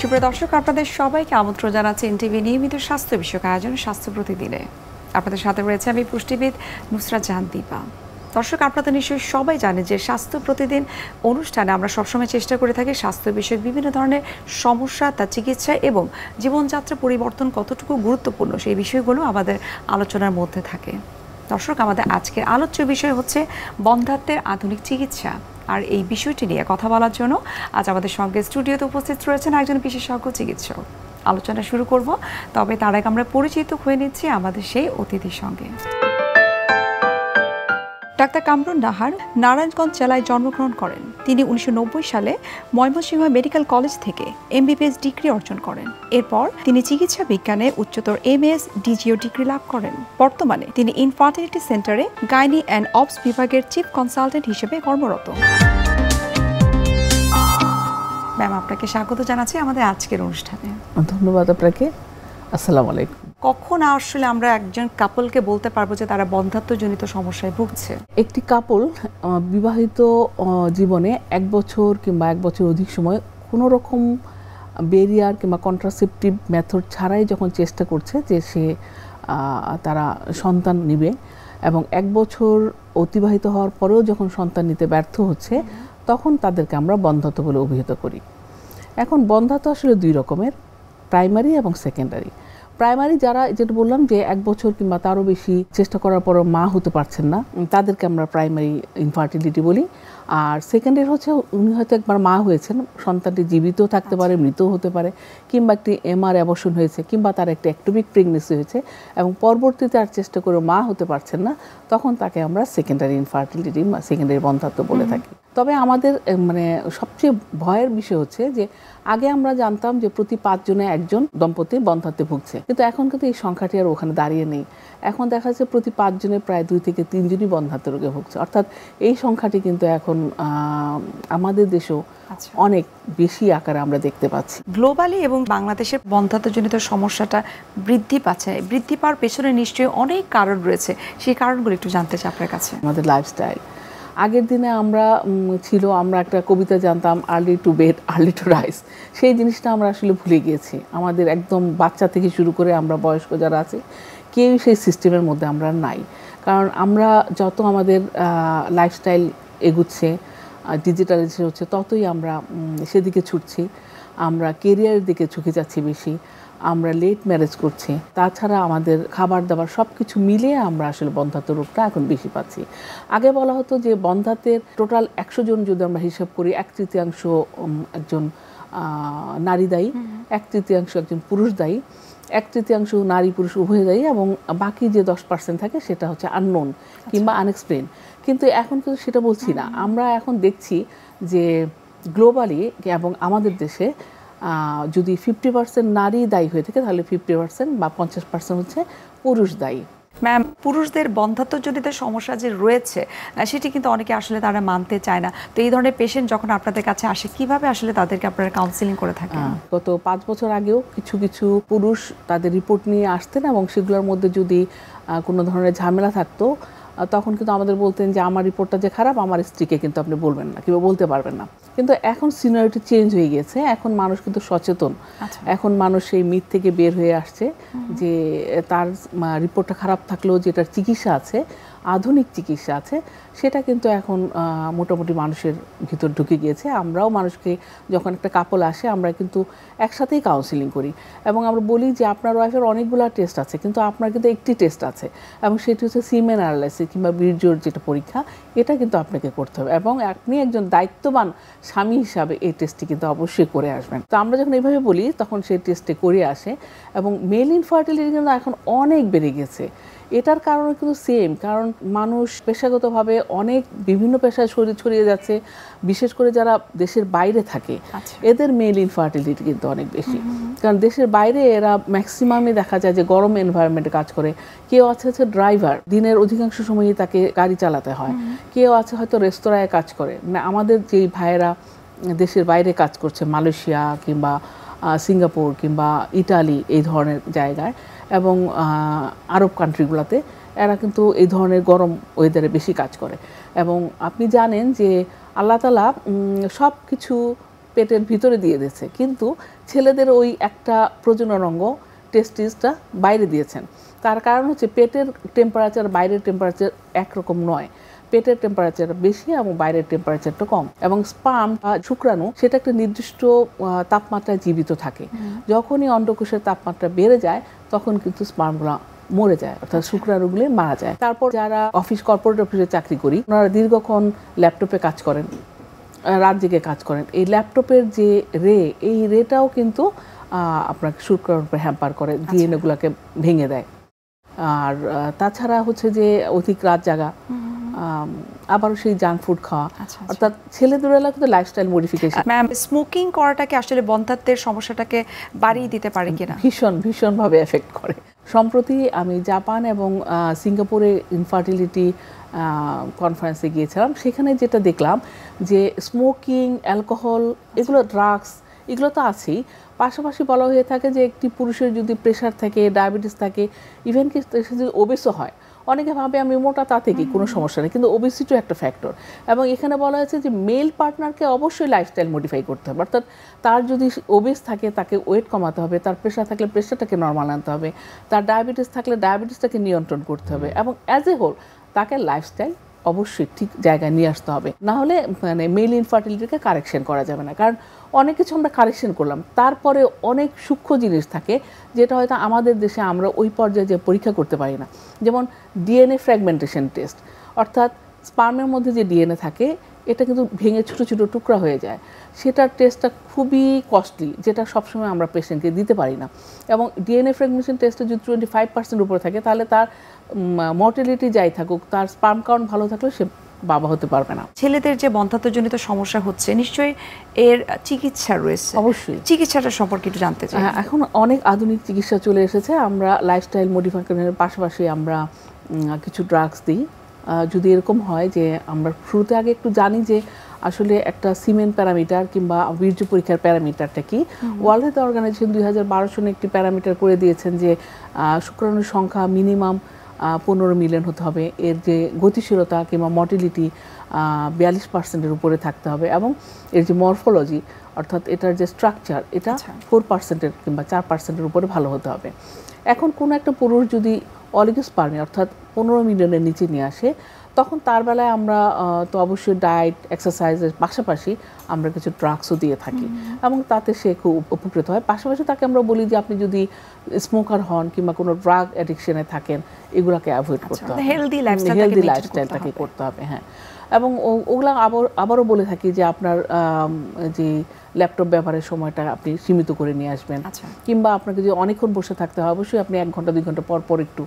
সুপ্রিয় দর্শক, আপনাদের সবাইকে আমন্ত্রণ জানাচ্ছি এনটিভি নিয়মিত স্বাস্থ্য বিষয়ক আয়োজন স্বাস্থ্য প্রতিদিনে। আপনাদের সাথে রয়েছে আমি পুষ্টিবিদ নুসরাত জাহান দীপা। দর্শক, আপনারা নিশ্চয়ই সবাই জানেন যে স্বাস্থ্য প্রতিদিন অনুষ্ঠানে আমরা সবসময় চেষ্টা করে থাকি স্বাস্থ্য বিষয়ক বিভিন্ন ধরনের সমস্যা, তার চিকিৎসা এবং জীবনযাত্রা পরিবর্তন কতটুকু গুরুত্বপূর্ণ সেই বিষয়গুলো আমাদের আলোচনার মধ্যে থাকে। দর্শক, আমাদের আজকের আলোচ্য বিষয় হচ্ছে বন্ধ্যাত্বের আধুনিক চিকিৎসা। আর এই বিষয়টি নিয়ে কথা বলার জন্য আজ আমাদের সঙ্গে স্টুডিওতে উপস্থিত রয়েছেন একজন বিশেষজ্ঞ চিকিৎসক। আলোচনা শুরু করব, তবে তার আগে আমরা পরিচিত হয়ে নিচ্ছি আমাদের সেই অতিথির সঙ্গে। ডাক্তার কামরুন নাহার নারায়ণগঞ্জ জেলায় জন্মগ্রহণ করেন। তিনি 1990 সালে ময়মনসিংহ মেডিকেল কলেজ থেকে MBBS ডিগ্রি অর্জন করেন। এরপর তিনি চিকিৎসা বিজ্ঞানে উচ্চতর MS DGO ডিগ্রি লাভ করেন। বর্তমানে তিনি ইনফার্টিলিটি সেন্টারে গাইনি অ্যান্ড অবস বিভাগের চিফ কনসালটেন্ট হিসেবে কর্মরত। ম্যাম, আপনাকে স্বাগত জানাচ্ছি আমাদের আজকের অনুষ্ঠানে। ধন্যবাদ আপনাকে। আসসালামু আলাইকুম। কখন আসলে আমরা একজন কাপলকে বলতে পারবো যে তারা বন্ধ্যাত্বজনিত সমস্যায় ভুগছে? একটি কাপল বিবাহিত জীবনে 1 বছর কিংবা 1 বছর অধিক সময় কোনো রকম ব্যারিয়ার কিংবা কন্ট্রাসেপটিভ মেথড ছাড়াই যখন চেষ্টা করছে যে তারা সন্তান নেবে, এবং 1 বছর অতিবাহিত হওয়ার পরেও যখন সন্তান নিতে ব্যর্থ হচ্ছে, তখন তাদেরকে আমরা বন্ধ্যাত্ব বলে অভিহিত করি। এখন বন্ধ্যাত্ব আসলে 2 রকমের, প্রাইমারি এবং সেকেন্ডারি। প্রাইমারি যারা, যেটা বললাম যে 1 বছর কিংবা তারও বেশি চেষ্টা করার পরও মা হতে পারছেন না, তাদেরকে আমরা প্রাইমারি ইনফার্টিলিটি বলি। আর সেকেন্ডারি হচ্ছে উনি হয়তো একবার মা হয়েছেন, সন্তানটি জীবিতও থাকতে পারে, মৃতও হতে পারে, কিংবা একটি MR অ্যাবর্শন হয়েছে, কিংবা তার একটি অ্যাক্টোপিক প্রেগনেন্সি হয়েছে এবং পরবর্তীতে আর চেষ্টা করে মা হতে পারছেন না, তখন তাকে আমরা সেকেন্ডারি ইনফার্টিলিটি বা সেকেন্ডারি বন্ধ্যাত্ব বলে থাকি। তবে আমাদের সবচেয়ে ভয়ের বিষয় হচ্ছে যে আগে আমরা জানতাম যে প্রতি 5 জনে একজন দম্পতি বন্ধ্যাত্বে ভুগছে, কিন্তু এখন কিন্তু এই সংখ্যাটি আর ওখানে দাঁড়িয়ে নেই। এখন দেখা যাচ্ছে প্রতি 5 জনে প্রায় 2 থেকে 3 জনই বন্ধ্যাত্ব রোগে ভুগছে। অর্থাৎ এই সংখ্যাটি কিন্তু এখন আমাদের দেশেও অনেক বেশি আকারে আমরা দেখতে পাচ্ছি। গ্লোবালি এবং বাংলাদেশের বন্ধ্যাত্বজনিত সমস্যাটা বৃদ্ধি পাচ্ছে। বৃদ্ধি পাওয়ার পেছনে নিশ্চয়ই অনেক কারণ রয়েছে, সেই কারণগুলো একটু জানতে চাই আপনার কাছে। আমাদের লাইফস্টাইল, আগের দিনে আমরা একটা কবিতা জানতাম, early to bed early to rise. সেই জিনিসটা আমরা আসলে ভুলে গিয়েছি। আমাদের একদম বাচ্চা থেকে শুরু করে আমরা বয়স্ক যারা আছে, কেউই সেই সিস্টেমের মধ্যে আমরা নাই। কারণ আমরা যত আমাদের লাইফস্টাইল এগুচ্ছে, ডিজিটালাইজেশন হচ্ছে, ততই আমরা সেদিকে ছুটছি। আমরা কেরিয়ারের দিকে ঝুঁকে যাচ্ছি বেশি, আমরা লেট ম্যারেজ করছি। তাছাড়া আমাদের খাবার দাবার সব কিছু মিলিয়ে আমরা আসলে বন্ধ্যাত্ব রোগটা এখন বেশি পাচ্ছি। আগে বলা হতো যে বন্ধ্যাত্বের টোটাল 100 জন যদি আমরা হিসাব করি, 1/3 একজন নারী দায়ী, 1/3 একজন পুরুষ দায়ী, 1/3 নারী পুরুষ উভয় দায়ী, এবং বাকি যে 10% থাকে সেটা হচ্ছে আননোন কিংবা আনএক্সপ্লেইন। কিন্তু এখন কিন্তু সেটা বলছি না। আমরা এখন দেখছি যে গ্লোবালি এবং আমাদের দেশে যদি 50% নারী দায়ী হয়ে থাকে, তাহলে 50% বা 50% হচ্ছে পুরুষ দায়ী। ম্যাম, পুরুষদের বন্ধ্যাত্বজনিত সমস্যা যে রয়েছে সেটি কিন্তু অনেকে আসলে তারা মানতে চায় না। তো এই ধরনের পেশেন্ট যখন আপনাদের কাছে আসে, কিভাবে আসলে তাদেরকে আপনারা কাউন্সিলিং করে থাকেন? গত 5 বছর আগেও কিছু কিছু পুরুষ তাদের রিপোর্ট নিয়ে আসতেন, এবং সেগুলোর মধ্যে যদি কোনো ধরনের ঝামেলা থাকতো, তখন কিন্তু আমাদের বলতেন যে আমার রিপোর্টটা যে খারাপ, আমার স্ত্রীকে কিন্তু আপনি বলবেন না কিংবা বলতে পারবেন না। কিন্তু এখন সিনিয়রিটি চেঞ্জ হয়ে গেছে, এখন মানুষ কিন্তু সচেতন। এখন মানুষ সেই মিথ থেকে বের হয়ে আসছে যে তার রিপোর্টটা খারাপ থাকলেও যেটার চিকিৎসা আছে, আধুনিক চিকিৎসা আছে, সেটা কিন্তু এখন মোটামুটি মানুষের ভিতর ঢুকে গিয়েছে। আমরাও মানুষকে, যখন একটা কাপল আসে, আমরা কিন্তু একসাথেই কাউন্সিলিং করি এবং আমরা বলি যে আপনার ওয়াইফের অনেকগুলো টেস্ট আছে, কিন্তু আপনার কিন্তু একটি টেস্ট আছে, এবং সেটি হচ্ছে সিমেন অ্যানালাইসিস কিংবা বীর্যর যেটা পরীক্ষা, এটা কিন্তু আপনাকে করতে হবে, এবং আপনি একজন দায়িত্ববান স্বামী হিসাবে এই টেস্টটি কিন্তু অবশ্যই করে আসবেন। তো আমরা যখন এইভাবে বলি, তখন সেই টেস্টে করে আসে, এবং মেল ইনফার্টিলিটি কিন্তু এখন অনেক বেড়ে গেছে। এটার কারণ কিন্তু সেম, কারণ মানুষ পেশাগতভাবে অনেক বিভিন্ন পেশায় ছড়িয়ে যাচ্ছে, বিশেষ করে যারা দেশের বাইরে থাকে, এদের মেল ইনফার্টিলিটি কিন্তু অনেক বেশি। কারণ দেশের বাইরে এরা ম্যাক্সিমামই দেখা যায় যে গরম এনভায়রনমেন্টে কাজ করে। কেউ আছে ড্রাইভার, দিনের অধিকাংশ সময়ই তাকে গাড়ি চালাতে হয়। কেউ আছে হয়তো রেস্তোরাঁয় কাজ করে। আমাদের যেই ভাইয়েরা দেশের বাইরে কাজ করছে, মালয়েশিয়া কিংবা সিঙ্গাপুর কিংবা ইটালি, এই ধরনের জায়গায় এবং আরব কান্ট্রিগুলোতে, এরা কিন্তু এই ধরনের গরম ওয়েদারে বেশি কাজ করে। এবং আপনি জানেন যে আল্লাহ তাআলা সব কিছু পেটের ভিতরে দিয়ে দিয়েছে, কিন্তু ছেলেদের ওই একটা প্রজনন অঙ্গ টেস্টিসটা বাইরে দিয়েছেন। তার কারণ হচ্ছে পেটের টেম্পারেচার বাইরের টেম্পারেচার একরকম নয়, পেটের টেম্পারেচার বেশি এবং বাইরের টেম্পারেচারটা কম। এবং স্পার্ম শুক্রাণু সেটা একটা নির্দিষ্ট তাপমাত্রায় জীবিত থাকে। যখনই অন্ডকোষের তাপমাত্রা বেড়ে যায় তখন কিন্তু স্পার্মগুলো মরে যায়, অর্থাৎ শুক্রাণুগুলি মারা যায়। তারপর যারা কর্পোরেট অফিসে চাকরি করি, ওনারা দীর্ঘক্ষণ ল্যাপটপে কাজ করেন, রাত জেগে কাজ করেন, এই ল্যাপটপের যে এই রেটাও কিন্তু আপনাকে শুক্রাণুর উপর হ্যাম্পার করে, ডিএনএগুলোকে ভেঙে দেয়। আর তাছাড়া হচ্ছে যে অধিক রাত জাগা, আবারও সেই জাঙ্ক ফুড খাওয়া, অর্থাৎ ছেলেদের কিন্তু লাইফস্টাইল মডিফিকেশন। ম্যাম, স্মোকিং করাটাকে আসলে বন্ধ্যাত্বের সমস্যাটাকে বাড়িয়ে দিতে পারে কিনা? ভীষণভাবে এফেক্ট করে। সম্প্রতি আমি জাপান এবং সিঙ্গাপুরে ইনফার্টিলিটি কনফারেন্সে গিয়েছিলাম, সেখানে যেটা দেখলাম যে স্মোকিং, অ্যালকোহল, এগুলো ড্রাগস, এগুলো তো আছেই, পাশাপাশি বলা হয়ে থাকে যে একটি পুরুষের যদি প্রেশার থাকে, ডায়াবেটিস থাকে, ইভেন কি সে যদি ওবেসও হয়, অনেকে ভাবে আমি মোটা, তাতে কি কোনো সমস্যা নেই, কিন্তু ওবেসিটিও একটা ফ্যাক্টর। এবং এখানে বলা হয়েছে যে মেল পার্টনারকে অবশ্যই লাইফস্টাইল মডিফাই করতে হবে, অর্থাৎ তার যদি ওবেস থাকে তাকে ওয়েট কমাতে হবে, তার প্রেশার থাকলে প্রেশারটাকে নর্মাল আনতে হবে, তার ডায়াবেটিস থাকলে ডায়াবেটিসটাকে নিয়ন্ত্রণ করতে হবে, এবং অ্যাজ এ হোল তাকে লাইফস্টাইল অবশ্যই ঠিক জায়গায় নিয়ে আসতে হবে। না হলে মানে মেল ইনফার্টিলিটিকে কারেকশন করা যাবে না। কারণ অনেক কিছু আমরা কারেকশন করলাম, তারপরে অনেক সূক্ষ্ম জিনিস থাকে যেটা হয়তো আমাদের দেশে আমরা ওই পর্যায়ে যে পরীক্ষা করতে পারি না। যেমন ডিএনএ ফ্র্যাগমেন্টেশন টেস্ট, অর্থাৎ স্পার্মের মধ্যে যে ডিএনএ থাকে এটা কিন্তু ভেঙে ছোটো ছোটো টুকরা হয়ে যায়, সেটার টেস্টটা খুবই কস্টলি, যেটা সবসময় আমরা পেশেন্টকে দিতে পারি না। এবং ডিএনএ ফ্র্যাগমেন্টেশন টেস্টে যদি 25% উপরে থাকে তাহলে তার মর্টালিটি যাই থাকুক, তার স্পার্ম কাউন্ট ভালো থাকলে সে বাবা হতে পারবে না। ছেলেদের যে বন্ধ্যাত্বজনিত সমস্যা হচ্ছে, নিশ্চয়ই এর চিকিৎসা রয়েছে। অবশ্যই চিকিৎসাটা সম্পর্কে একটু জানতে চাই। এখন অনেক আধুনিক চিকিৎসা চলে এসেছে। আমরা লাইফস্টাইল মডিফিকেশনের পাশাপাশি আমরা কিছু ড্রাগস দিই। যদি এরকম হয় যে আমরা শুরুতে আগে একটু জানি যে আসলে একটা সিমেন প্যারামিটার কিংবা বীর্য পরীক্ষার প্যারামিটারটা কি, ওয়ার্ল্ড হেলথ অর্গানাইজেশন 2012 সনে একটি প্যারামিটার করে দিয়েছেন যে শুক্রাণুর সংখ্যা মিনিমাম 15 মিলিয়ন হতে হবে, এর যে গতিশীলতা কিংবা মর্টিলিটি 42%-এর উপরে থাকতে হবে, এবং এর যে মরফোলজি অর্থাৎ এটার যে স্ট্রাকচার এটা 4%-এর কিংবা 4%-এর উপরে ভালো হতে হবে। এখন কোনো একটা পুরুষ যদি অলিগোস্পার্মি অর্থাৎ 15 মিলিয়নের নিচে নিয়ে আসে, তখন তার বেলায় আমরা তো অবশ্যই ডায়েট, এক্সারসাইজের পাশাপাশি আমরা কিছু ড্রাগসও দিয়ে থাকি, এবং তাতে সে খুব উপকৃত হয়। পাশাপাশি তাকে আমরা বলি যে আপনি যদি স্মোকার হন কিংবা কোনো ড্রাগ অ্যাডিকশনে থাকেন, এগুলোকে অ্যাভয়েড করতে হবে, হেলদি লাইফস্টাইলটাকে করতে হবে। হ্যাঁ, এবং ওগুলা আবারও বলে থাকি যে আপনার যে ল্যাপটপ ব্যবহারের সময়টা আপনি সীমিত করে নিয়ে আসবেন, কিংবা আপনাকে যদি অনেকক্ষণ বসে থাকতে হয় অবশ্যই আপনি 1 ঘন্টা 2 ঘন্টা পর পর একটু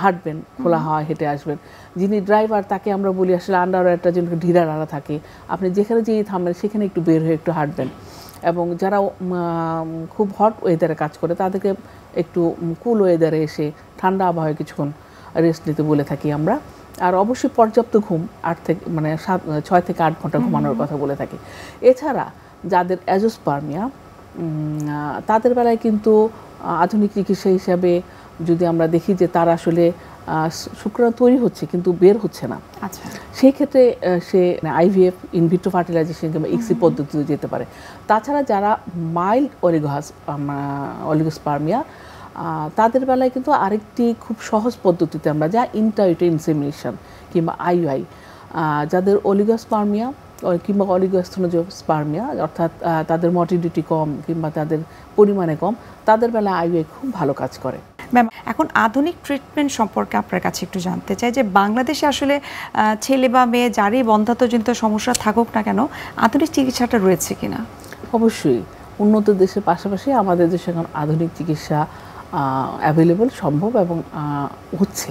হাঁটবেন, খোলা হাওয়া হেঁটে আসবেন। যিনি ড্রাইভার তাকে আমরা বলি আসলে আন্ডারওয়্যারটা যেন ঢিলা নাড়া থাকে, আপনি যেখানে যেয়ে থামবেন সেখানে একটু বের হয়ে একটু হাঁটবেন। এবং যারা খুব হট ওয়েদারে কাজ করে তাদেরকে একটু কুল ওয়েদারে এসে ঠান্ডা আবহাওয়ায় কিছুক্ষণ রেস্ট নিতে বলে থাকি আমরা। আর অবশ্যই পর্যাপ্ত ঘুম, 6 থেকে 8 ঘন্টা ঘুমানোর কথা বলে থাকি। এছাড়া যাদের অ্যাজোস্পার্মিয়া তাদের বেলায় কিন্তু আধুনিক চিকিৎসা হিসাবে যদি আমরা দেখি যে তার আসলে শুক্রাণু তৈরি হচ্ছে কিন্তু বের হচ্ছে না, সেই ক্ষেত্রে সে আইভিএফ, ইনভিট্রো ফার্টিলাইজেশন কিংবা ইক্সি পদ্ধতিতে যেতে পারে। তাছাড়া যারা মাইল্ড অলিগোস্পার্মিয়া তাদের বেলায় কিন্তু আরেকটি খুব সহজ পদ্ধতিতে আমরা যা ইন্ট্রা-ইউটেরাইন ইনসেমিনেশন কিংবা আইইউআই, যাদের অলিগোস্পার্মিয়া কিংবা অলিগোস্টেনোজোস্পার্মিয়া অর্থাৎ তাদের মর্টিলিটি কম কিংবা তাদের পরিমাণে কম, তাদের বেলায় আইইউআই খুব ভালো কাজ করে। ম্যাম, এখন আধুনিক ট্রিটমেন্ট সম্পর্কে আপনার কাছে একটু জানতে চাই যে বাংলাদেশে আসলে ছেলে বা মেয়ে যারই বন্ধ্যাত্বজনিত সমস্যা থাকুক না কেন, আধুনিক চিকিৎসাটা রয়েছে কিনা? অবশ্যই উন্নত দেশের পাশাপাশি আমাদের দেশে এখন আধুনিক চিকিৎসা অ্যাভেলেবল, সম্ভব এবং হচ্ছে।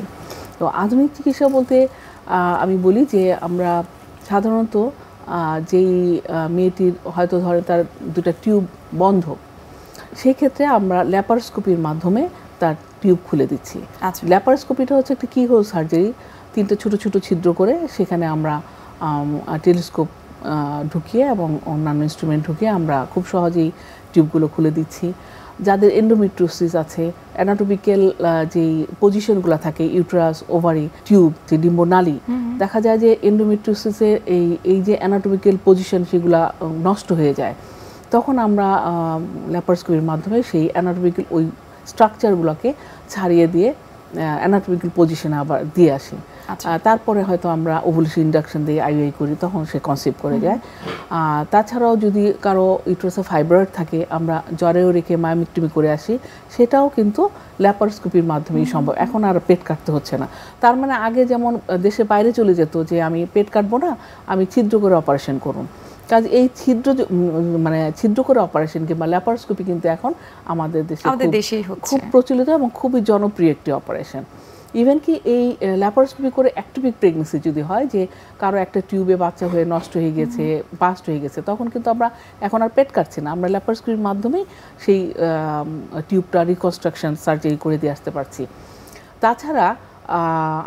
তো আধুনিক চিকিৎসা বলতে আমি বলি যে আমরা সাধারণত যেই মেয়েটির হয়তো ধরে তার 2টা টিউব বন্ধ, সেই ক্ষেত্রে আমরা ল্যাপারোস্কোপির মাধ্যমে তার টিউব খুলে দিচ্ছি। ল্যাপারোস্কোপিটা হচ্ছে একটা কিহোল সার্জারি, 3টে ছোট ছোট ছিদ্র করে সেখানে আমরা টেলিস্কোপ ঢুকিয়ে এবং অন্যান্য ইনস্ট্রুমেন্ট ঢুকিয়ে আমরা খুব সহজেই টিউবগুলো খুলে দিচ্ছি। যাদের এন্ডোমেট্রিওসিস আছে, অ্যানাটমিক্যাল যে পজিশনগুলো থাকে ইউটেরাস, ওভারি, টিউব, যে ডিম্বনালী, দেখা যায় যে এন্ডোমেট্রিওসিসের এই যে অ্যানাটমিক্যাল পজিশন সেগুলো নষ্ট হয়ে যায়। তখন আমরা ল্যাপারোস্কোপির মাধ্যমে সেই অ্যানাটমিক্যাল ওই স্ট্রাকচারগুলোকে ছাড়িয়ে দিয়ে অ্যানাটমিক্যাল পজিশনে আবার দিয়ে আসি। তারপরে হয়তো আমরা ওভুলেশন ইন্ডাকশন দিয়ে আইইউআই করি, তখন সে কনসিভ করে যায়। তাছাড়াও যদি কারো ইউটেরাসে ফাইব্রয়েড থাকে, আমরা জ্বরেও রেখে মায়োমেক্টমি করে আসি, সেটাও কিন্তু ল্যাপারোস্কোপির মাধ্যমেই সম্ভব। এখন আর পেট কাটতে হচ্ছে না। তার মানে আগে যেমন দেশে বাইরে চলে যেত যে আমি পেট কাটবো না, আমি ছিদ্র করে অপারেশন করুন। কাজ এই ছিদ্র করে অপারেশন কিংবা ল্যাপারোস্কোপি কিন্তু এখন আমাদের দেশে খুব প্রচলিত এবং খুবই জনপ্রিয় একটি অপারেশন। ইভেন কি এই ল্যাপারোস্কোপি করে অ্যাক্টোপিক প্রেগনেন্সি যদি হয়, যে কারো একটা টিউবে বাচ্চা হয়ে নষ্ট হয়ে গেছে, বাস্ট হয়ে গেছে, তখন কিন্তু আমরা এখন আর পেট কাটছি না, আমরা ল্যাপারোস্কোপির মাধ্যমেই সেই টিউবটা রিকনস্ট্রাকশন সার্জারি করে দিয়ে আসতে পারছি। তাছাড়া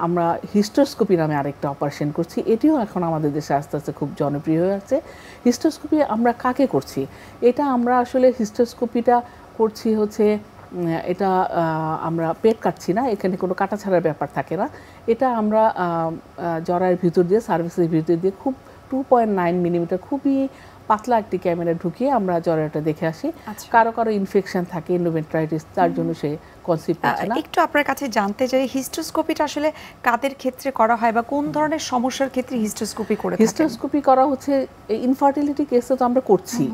আমরা হিস্টোস্কোপি নামে আরেকটা অপারেশন করছি, এটিও এখন আমাদের দেশে আস্তে আস্তে খুব জনপ্রিয় হয়ে যাচ্ছে। হিস্টোস্কোপি আমরা কাকে করছি? এটা আমরা আসলে হিস্টোস্কোপিটা করছি হচ্ছে, এটা আমরা পেট কাটছি না, এখানে কোনো কাটা ছাড়ার ব্যাপার থাকে না। এটা আমরা জরায়ের ভিতর দিয়ে, সার্ভিসের ভিতর দিয়ে খুব 2.9 মিলিমিটার খুবই পাতলা একটি ক্যামেরা ঢুকিয়ে আমরা জরায়ুটা দেখে আসি। কারো কারো ইনফেকশন থাকে, এন্ডোমেট্রাইটিস, তার জন্য সে কনসিভ করছে না। একটু আপনার কাছে জানতে চাই, হিস্টোস্কোপিটা আসলে কাদের ক্ষেত্রে করা হয় বা কোন ধরনের সমস্যার ক্ষেত্রে হিস্টোস্কোপি করে থাকেন? হিস্টোস্কোপি করা হচ্ছে ইনফার্টিলিটি কেসে তো আমরা করছি,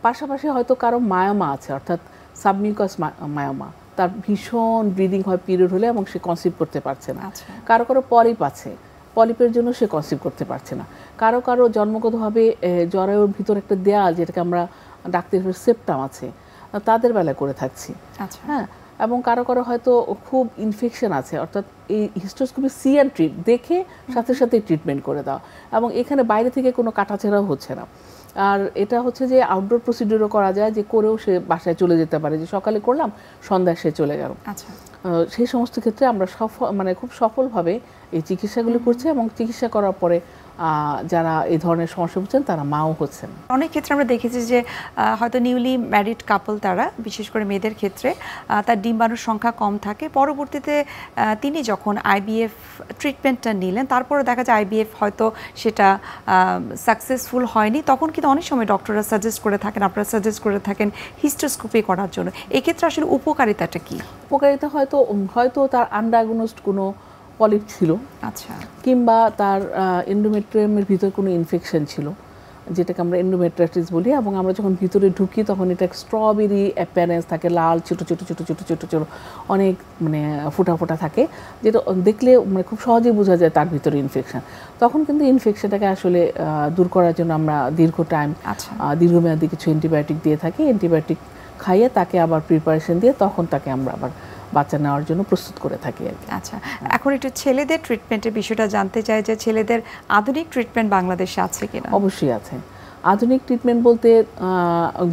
পাশাপাশি হয়তো কারো মায়োমা আছে, অর্থাৎ সাবমিউকাস মায়োমা, তার ভীষণ ব্লিডিং হয় পিরিয়ড হলে এবং সে কনসিভ করতে পারছে না। কারো কারো পলিপ আছে, পলিপের জন্য সে কনসিভ করতে পারছে না। কারো কারো জন্মগতভাবে জরায়ুর ভিতর একটা দেয়াল, যেটাকে আমরা ডাক্তার সেপ্টাম আছে, তাদের বেলায় করে থাকছি। হ্যাঁ, এবং কারো কারো হয়তো খুব ইনফেকশন আছে, অর্থাৎ এই হিস্টোস্কোপি সি অ্যান্ড ট্রিট দেখে সাথে সাথে ট্রিটমেন্ট করে দাও, এবং এখানে বাইরে থেকে কোনো কাটাছেড়াও হচ্ছে না। আর এটা হচ্ছে যে আউটডোর প্রসিডিউরও করা যায়, যে করেও সে বাসায় চলে যেতে পারে, যে সকালে করলাম সন্ধ্যায় সে চলে গেল। সেই সমস্ত ক্ষেত্রে আমরা খুব সফলভাবে এই চিকিৎসাগুলো করছি, এবং চিকিৎসা করার পরে যারা এই ধরনের সমস্যা হচ্ছেন তারা মাও হচ্ছেন। অনেক ক্ষেত্রে আমরা দেখেছি যে হয়তো নিউলি ম্যারিড কাপল, তারা বিশেষ করে মেয়েদের ক্ষেত্রে তার ডিম্বাণুর সংখ্যা কম থাকে, পরবর্তীতে তিনি যখন আইভিএফ ট্রিটমেন্টটা নিলেন, তারপরে দেখা যায় আইভিএফ হয়তো সেটা সাকসেসফুল হয়নি, তখন কিন্তু অনেক সময় ডক্টররা সাজেস্ট করে থাকেন, আপনারা সাজেস্ট করে থাকেন হিস্টোস্কোপি করার জন্য। এক্ষেত্রে আসলে উপকারিতাটা কি? উপকারিতা হয়তো তার আনডায়াগনোসড কোনো পলিপ ছিল, কিংবা তার এন্ডোমেট্রিয়ামের ভিতর কোনো ইনফেকশন ছিল, যেটাকে আমরা এন্ডোমেট্রাইটিস বলি, এবং আমরা যখন ভিতরে ঢুকি তখন এটা স্ট্রবেরি অ্যাপিয়ারেন্স থাকে, লাল ছোটো ছোটো ছোটো ছোটো ছোটো ছোটো অনেক ফোটা ফোটা থাকে, যেটা দেখলে খুব সহজেই বোঝা যায় তার ভিতরে ইনফেকশন। তখন কিন্তু ইনফেকশনটাকে আসলে দূর করার জন্য আমরা দীর্ঘমেয়াদী কিছু অ্যান্টিবায়োটিক দিয়ে থাকি। অ্যান্টিবায়োটিক খাইয়ে তাকে আবার প্রিপারেশন দিয়ে তখন তাকে আমরা আবার বাচ্চা নেওয়ার জন্য প্রস্তুত করে থাকি আর কি। আচ্ছা, এখন একটু ছেলেদের ট্রিটমেন্টের বিষয়টা জানতে চাই, যে ছেলেদের আধুনিক ট্রিটমেন্ট বাংলাদেশে আছে কিনা? অবশ্যই আছে। আধুনিক ট্রিটমেন্ট বলতে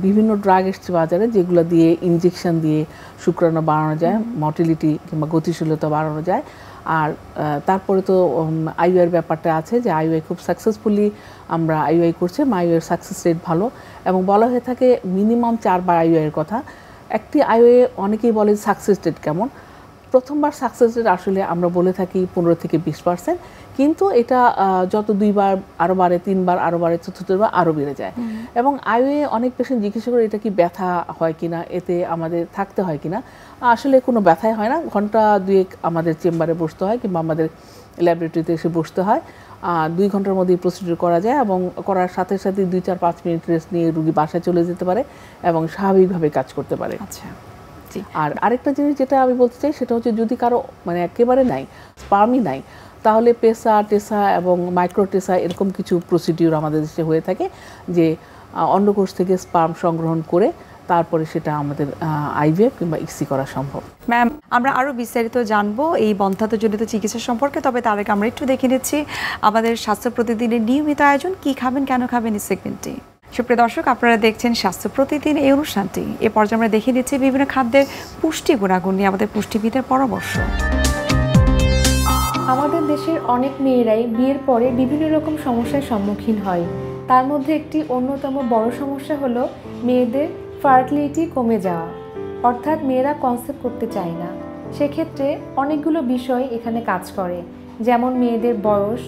বিভিন্ন ড্রাগ এসছে বাজারে, যেগুলো দিয়ে ইনজেকশন দিয়ে শুক্রাণু বাড়ানো যায়, মর্টিলিটি কিংবা গতিশীলতা বাড়ানো যায়। আর তারপরে তো আইইউআইয়ের ব্যাপারটা আছে, যে আইইউআই খুব সাকসেসফুলি আমরা আইইউআই করছি, আইইউআইয়ের সাকসেস রেট ভালো, এবং বলা হয়ে থাকে মিনিমাম 4 বার আইইউআইয়ের কথা। একটি আইইউআই অনেকেই বলে সাকসেস রেট কেমন, প্রথমবার সাকসেস রেট আসলে আমরা বলে থাকি 15 থেকে 20%, কিন্তু এটা যত 2 বার আরও বাড়ে, 3 বার আরও বাড়ে, 4th বার আরও বেড়ে যায়। এবং আইইউআই অনেক পেশেন্ট জিজ্ঞাসা করে এটা কি ব্যথা হয় কিনা, এতে আমাদের থাকতে হয় কিনা। আসলে কোনো ব্যথাই হয় না, ঘন্টা 2 আমাদের চেম্বারে বসতে হয়, কিংবা আমাদের ল্যাবরেটরিতে এসে বসতে হয়। 2 ঘন্টার মধ্যেই প্রসিডিউর করা যায়, এবং করার সাথে সাথে 2-4-5 মিনিট রেস্ট নিয়ে রুগী বাসায় চলে যেতে পারে এবং স্বাভাবিকভাবে কাজ করতে পারে। আচ্ছা, আর আরেকটা জিনিস যেটা আমি বলতে চাই, সেটা হচ্ছে যদি কারো একেবারে নাই, স্পার্মই নাই, তাহলে পেসা টেসা এবং মাইক্রোটেসা এরকম কিছু প্রসিডিউর আমাদের দেশে হয়ে থাকে, যে অন্ডকোষ থেকে স্পার্ম সংগ্রহণ করে তারপরে সেটা আমাদের আইভিএফ কিংবা ইসি করা সম্ভব। ম্যাম, আমরা আরও বিস্তারিত জানবো এই বন্ধ্যাত্বজনিত চিকিৎসা সম্পর্কে, তবে তার আগে আমরা একটু দেখে নিচ্ছি আমাদের স্বাস্থ্য প্রতিদিনের নিয়মিত আয়োজন কি খাবেন কেন খাবেন এই সেগমেন্টটি। সুপ্রিয় দর্শক, আপনারা দেখছেন স্বাস্থ্য প্রতিদিন এই অনুষ্ঠানটি। এ পর্যায়ে আমরা দেখে নিচ্ছি বিভিন্ন খাদ্যের পুষ্টি গুণাগুণ নিয়ে আমাদের পুষ্টিবিদের পরামর্শ। আমাদের দেশের অনেক মেয়েরাই বিয়ের পরে বিভিন্ন রকম সমস্যার সম্মুখীন হয়। তার মধ্যে একটি অন্যতম বড় সমস্যা হলো মেয়েদের ফার্টিলিটি কমে যাওয়া। অর্থাৎ মেয়েরা কনসেপ্ট করতে চায় না। সেক্ষেত্রে অনেকগুলো বিষয় এখানে কাজ করে, যেমন মেয়েদের বয়স,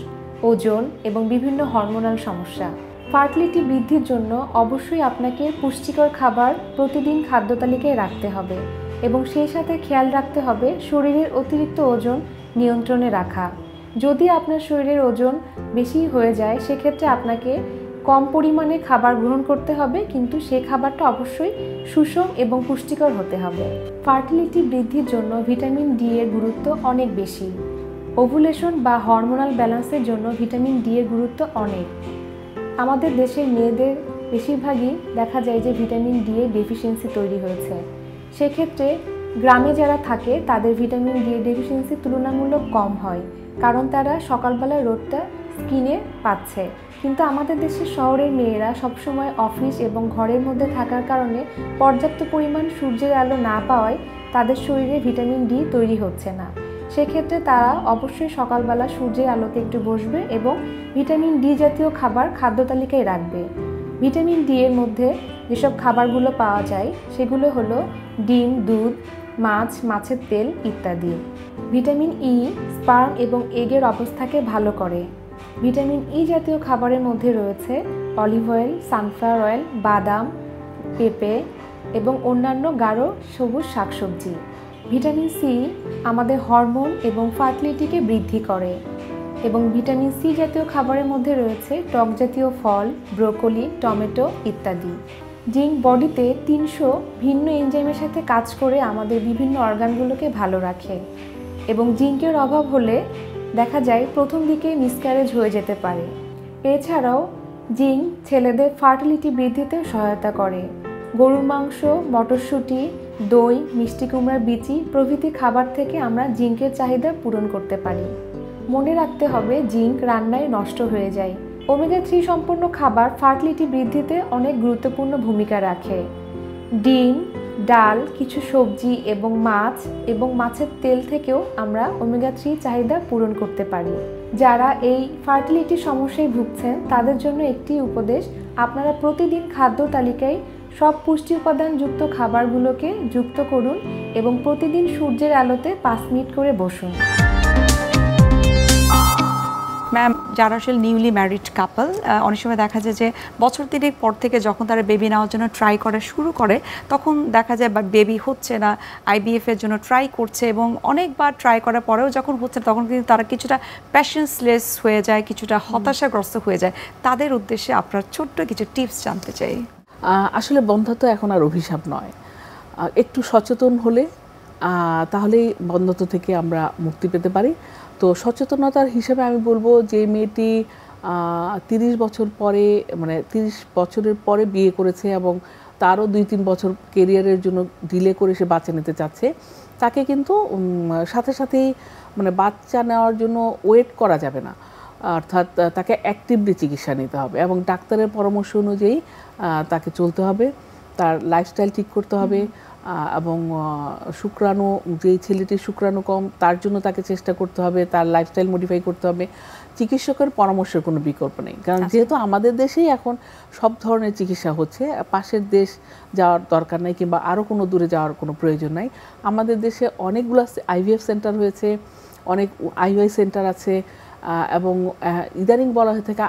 ওজন এবং বিভিন্ন হরমোনাল সমস্যা। ফার্টিলিটি বৃদ্ধির জন্য অবশ্যই আপনাকে পুষ্টিকর খাবার প্রতিদিন খাদ্য তালিকায় রাখতে হবে এবং সেই সাথে খেয়াল রাখতে হবে শরীরের অতিরিক্ত ওজন নিয়ন্ত্রণে রাখা। যদি আপনার শরীরের ওজন বেশি হয়ে যায় সেক্ষেত্রে আপনাকে কম পরিমাণে খাবার গ্রহণ করতে হবে, কিন্তু সেই খাবারটা অবশ্যই সুষম এবং পুষ্টিকর হতে হবে। ফার্টিলিটি বৃদ্ধির জন্য ভিটামিন ডি এর গুরুত্ব অনেক বেশি। ওভুলেশন বা হরমোনাল ব্যালেন্সের জন্য ভিটামিন ডি এর গুরুত্ব অনেক। আমাদের দেশের মেয়েদের বেশিরভাগই দেখা যায় যে ভিটামিন ডি এর ডেফিসিয়েন্সি তৈরি হয়েছে। সেক্ষেত্রে গ্রামে যারা থাকে তাদের ভিটামিন ডি এর ডেফিসিয়েন্সি তুলনামূলক কম হয়, কারণ তারা সকালবেলা রোদটা স্কিনে পাচ্ছে। কিন্তু আমাদের দেশের শহরের মেয়েরা সবসময় অফিস এবং ঘরের মধ্যে থাকার কারণে পর্যাপ্ত পরিমাণ সূর্যের আলো না পাওয়ায় তাদের শরীরে ভিটামিন ডি তৈরি হচ্ছে না। সেক্ষেত্রে তারা অবশ্যই সকালবেলা সূর্যের আলোতে একটু বসবে এবং ভিটামিন ডি জাতীয় খাবার খাদ্য তালিকায় রাখবে। ভিটামিন ডি এর মধ্যে যেসব খাবারগুলো পাওয়া যায় সেগুলো হলো ডিম, দুধ, মাছ, মাছের তেল ইত্যাদি। ভিটামিন ই স্পার্ম এবং এগের অবস্থাকে ভালো করে। ভিটামিন ই জাতীয় খাবারের মধ্যে রয়েছে অলিভ অয়েল, সানফ্লাওয়ার অয়েল, বাদাম, পেঁপে এবং অন্যান্য গাঢ় সবুজ শাকসবজি। ভিটামিন সি আমাদের হরমোন এবং ফার্টিলিটিকে বৃদ্ধি করে এবং ভিটামিন সি জাতীয় খাবারের মধ্যে রয়েছে টক জাতীয় ফল, ব্রোকলি, টমেটো ইত্যাদি। জিঙ্ক বডিতে 300 ভিন্ন এনজাইমের সাথে কাজ করে আমাদের বিভিন্ন অর্গানগুলোকে ভালো রাখে এবং জিঙ্কের অভাব হলে দেখা যায় প্রথম দিকে মিসক্যারেজ হয়ে যেতে পারে। এছাড়াও জিঙ্ক ছেলেদের ফার্টিলিটি বৃদ্ধিতে সহায়তা করে। গরুর মাংস, মটরশুঁটি, দই, মিষ্টি কুমড়ার বিচি প্রভৃতি খাবার থেকে আমরা জিঙ্কের চাহিদা পূরণ করতে পারি। মনে রাখতে হবে জিঙ্ক রান্নায় নষ্ট হয়ে যায়। ওমেগা 3 সম্পন্ন খাবার ফার্টিলিটি বৃদ্ধিতে অনেক গুরুত্বপূর্ণ ভূমিকা রাখে। ডিম, ডাল, কিছু সবজি এবং মাছ এবং মাছের তেল থেকেও আমরা ওমেগা 3 চাহিদা পূরণ করতে পারি। যারা এই ফার্টিলিটি সমস্যায় ভুগছেন তাদের জন্য একটি উপদেশ, আপনারা প্রতিদিন খাদ্য তালিকায় সব পুষ্টি উপাদানযুক্ত খাবারগুলোকে যুক্ত করুন এবং প্রতিদিন সূর্যের আলোতে 5 মিনিট করে বসুন। ম্যাম, যারা আসলে নিউলি ম্যারিড কাপল, অনেক সময় দেখা যায় যে বছর 3 পর থেকে যখন তারা বেবি নেওয়ার জন্য ট্রাই করা শুরু করে তখন দেখা যায় বা বেবি হচ্ছে না, আইভিএফ এর জন্য ট্রাই করছে এবং অনেকবার ট্রাই করার পরেও যখন হচ্ছে তখন কিন্তু তারা কিছুটা প্যাশেন্সলেস হয়ে যায়, কিছুটা হতাশাগ্রস্ত হয়ে যায়। তাদের উদ্দেশ্যে আপনার ছোট্ট কিছু টিপস জানতে চাই। আসলে বন্ধ্যত্ব এখন আর অভিশাপ নয়। একটু সচেতন হলে তাহলেই বন্ধ্যত্ব থেকে আমরা মুক্তি পেতে পারি। তো সচেতনতার হিসেবে আমি বলবো যে মেয়েটি 30 বছর পরে, মানে 30 বছরের পরে বিয়ে করেছে এবং তারও 2-3 বছর কেরিয়ারের জন্য ডিলে করে সে বাচ্চা নিতে চাচ্ছে, তাকে কিন্তু সাথে সাথেই মানে বাচ্চা নেওয়ার জন্য ওয়েট করা যাবে না। অর্থাৎ তাকে অ্যাক্টিভলি চিকিৎসা নিতে হবে এবং ডাক্তারের পরামর্শ অনুযায়ী তাকে চলতে হবে, তার লাইফস্টাইল ঠিক করতে হবে এবং শুক্রাণু, যেই ছেলেটির শুক্রাণু কম তার জন্য তাকে চেষ্টা করতে হবে, তার লাইফস্টাইল মডিফাই করতে হবে। চিকিৎসকের পরামর্শের কোনো বিকল্প নেই, কারণ যেহেতু আমাদের দেশেই এখন সব ধরনের চিকিৎসা হচ্ছে, পাশের দেশ যাওয়ার দরকার নেই কিংবা আরও কোনো দূরে যাওয়ার কোনো প্রয়োজন নাই। আমাদের দেশে অনেকগুলো আইভিএফ সেন্টার হয়েছে, অনেক আইওআই সেন্টার আছে এবং ইদানিং বলা হয়ে থাকে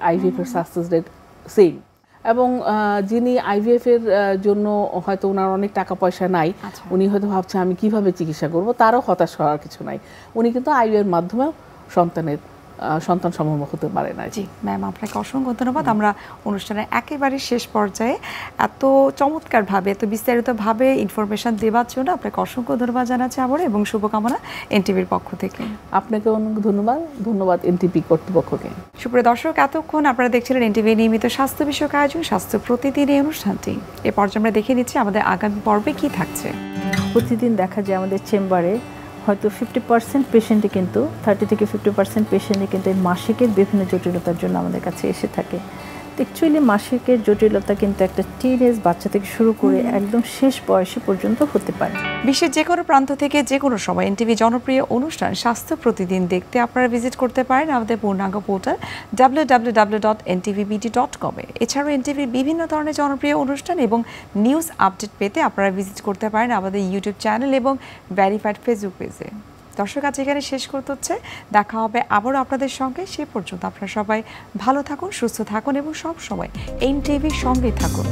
আইভিএফ এর সাকসেস রেট সেম। এবং যিনি আইভিএফ এর জন্য হয়তো ওনার অনেক টাকা পয়সা নাই, উনি হয়তো ভাবছে আমি কিভাবে চিকিৎসা করব, তারও হতাশ হওয়ার কিছু নাই। উনি কিন্তু আইভিএফ এর মাধ্যমে সন্তান সম্ভব হতে পারে না। জি ম্যাম, আপনাকে অসংখ্য ধন্যবাদ। আমরা অনুষ্ঠানের একেবারে শেষ পর্যায়ে এত চমৎকারভাবে, এত বিস্তারিতভাবে ইনফরমেশন দেওয়ার জন্য আপনাকে অসংখ্য ধন্যবাদ জানাচ্ছি আবার এবং শুভকামনা এনটিভির পক্ষ থেকে। আপনাকে অনেক ধন্যবাদ এনটিভি কর্তৃপক্ষকে। সুপ্রিয় দর্শক, এতক্ষণ আপনারা দেখছিলেন এনটিভি নিয়মিত স্বাস্থ্য বিষয়ক আয়োজন স্বাস্থ্য প্রতিদিন এই অনুষ্ঠানটি। এ পর্যায়ে আমরা দেখে নিচ্ছি আমাদের আগামী পর্বে কি থাকছে। প্রতিদিন দেখা যায় আমাদের চেম্বারে হয়তো 50% পেশেন্টই কিন্তু 30 থেকে 50% পেশেন্টই কিন্তু এই মাসিকের বিভিন্ন জটিলতার জন্য আমাদের কাছে এসে থাকে। তো অ্যাকচুয়ালি মাসিকের জটিলতা কিন্তু একটা টিনেজ বাচ্চা থেকে শুরু করে একদম শেষ বয়সে পর্যন্ত হতে পারে। বিশ্বের যে কোনো প্রান্ত থেকে যে কোনো সময় এনটিভি জনপ্রিয় অনুষ্ঠান স্বাস্থ্য প্রতিদিন দেখতে আপনারা ভিজিট করতে পারেন আমাদের পূর্ণাঙ্গ পোর্টাল www.ntvbd.com এছাড়াও এনটিভির বিভিন্ন ধরনের জনপ্রিয় অনুষ্ঠান এবং নিউজ আপডেট পেতে আপনারা ভিজিট করতে পারেন আমাদের ইউটিউব চ্যানেল এবং ভেরিফাইড ফেসবুক পেজে। দর্শক আজ এখানে শেষ করতে হচ্ছে, দেখা হবে আবারও আপনাদের সঙ্গে। সে পর্যন্ত আপনারা সবাই ভালো থাকুন, সুস্থ থাকুন এবং সব সময় এনটিভির সঙ্গেই থাকুন।